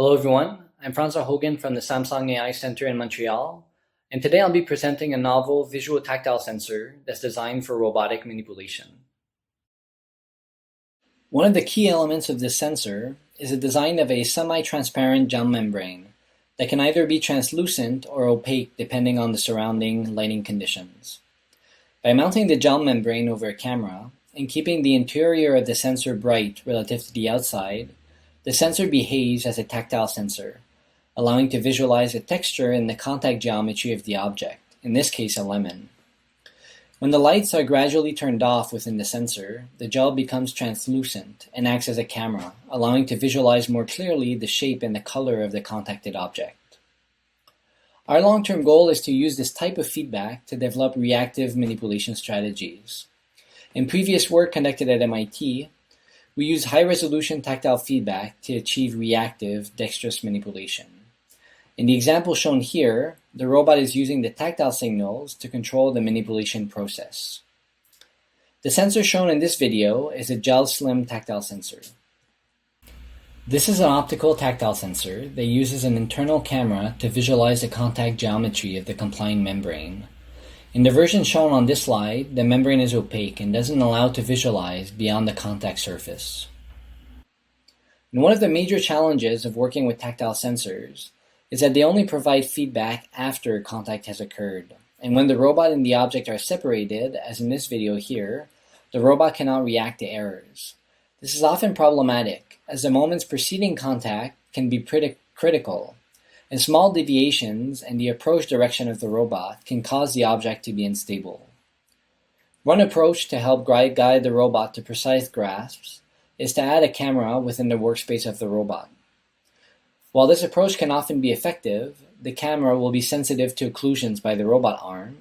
Hello everyone, I'm Francois Hogan from the Samsung AI Center in Montreal, and today I'll be presenting a novel Visuo-Tactile sensor that's designed for robotic manipulation. One of the key elements of this sensor is the design of a semi-transparent gel membrane that can either be translucent or opaque depending on the surrounding lighting conditions. By mounting the gel membrane over a camera and keeping the interior of the sensor bright relative to the outside, the sensor behaves as a tactile sensor, allowing to visualize the texture and the contact geometry of the object, in this case a lemon. When the lights are gradually turned off within the sensor, the gel becomes translucent and acts as a camera, allowing to visualize more clearly the shape and the color of the contacted object. Our long-term goal is to use this type of feedback to develop reactive manipulation strategies. In previous work conducted at MIT, we use high-resolution tactile feedback to achieve reactive, dexterous manipulation. In the example shown here, the robot is using the tactile signals to control the manipulation process. The sensor shown in this video is a gel slim tactile sensor. This is an optical tactile sensor that uses an internal camera to visualize the contact geometry of the complying membrane. In the version shown on this slide, the membrane is opaque and doesn't allow to visualize beyond the contact surface. And one of the major challenges of working with tactile sensors is that they only provide feedback after contact has occurred. And when the robot and the object are separated, as in this video here, the robot cannot react to errors. This is often problematic, as the moments preceding contact can be critical, and small deviations in the approach direction of the robot can cause the object to be unstable. One approach to help guide the robot to precise grasps is to add a camera within the workspace of the robot. While this approach can often be effective, the camera will be sensitive to occlusions by the robot arm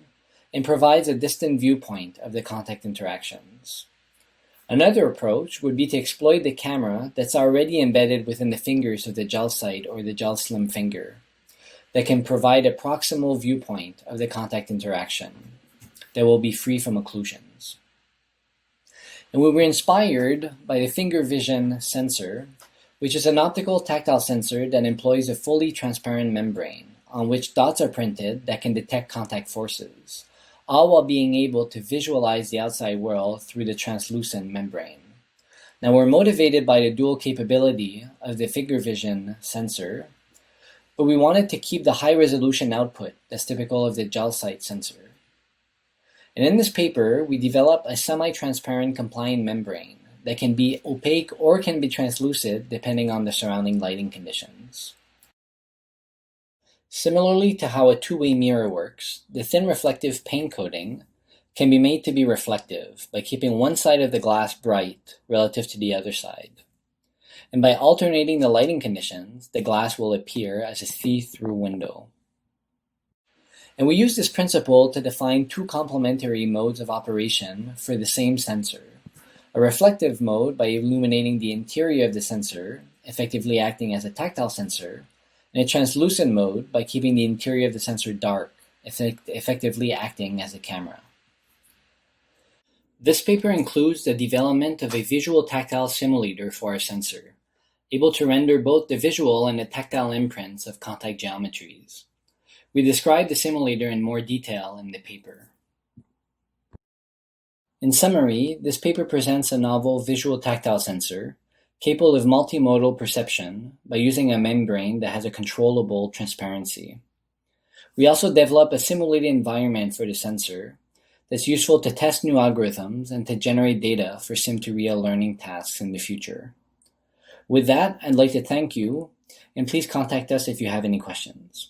and provides a distant viewpoint of the contact interactions. Another approach would be to exploit the camera that's already embedded within the fingers of the gel site or the gel slim finger that can provide a proximal viewpoint of the contact interaction that will be free from occlusions. And we were inspired by the finger vision sensor, which is an optical tactile sensor that employs a fully transparent membrane on which dots are printed that can detect contact forces, all while being able to visualize the outside world through the translucent membrane. Now we're motivated by the dual capability of the finger vision sensor, but we wanted to keep the high resolution output that's typical of the gel site sensor. And in this paper, we developed a semi-transparent compliant membrane that can be opaque or can be translucent depending on the surrounding lighting conditions. Similarly to how a two-way mirror works, the thin reflective paint coating can be made to be reflective by keeping one side of the glass bright relative to the other side. And by alternating the lighting conditions, the glass will appear as a see-through window. And we use this principle to define two complementary modes of operation for the same sensor. A reflective mode by illuminating the interior of the sensor, effectively acting as a tactile sensor, and a translucent mode by keeping the interior of the sensor dark, effectively acting as a camera. This paper includes the development of a Visuo-Tactile simulator for our sensor, able to render both the visual and the tactile imprints of contact geometries. We describe the simulator in more detail in the paper. In summary, this paper presents a novel Visuo-Tactile sensor capable of multimodal perception by using a membrane that has a controllable transparency. We also develop a simulated environment for the sensor that's useful to test new algorithms and to generate data for sim-to-real learning tasks in the future. With that, I'd like to thank you, and please contact us if you have any questions.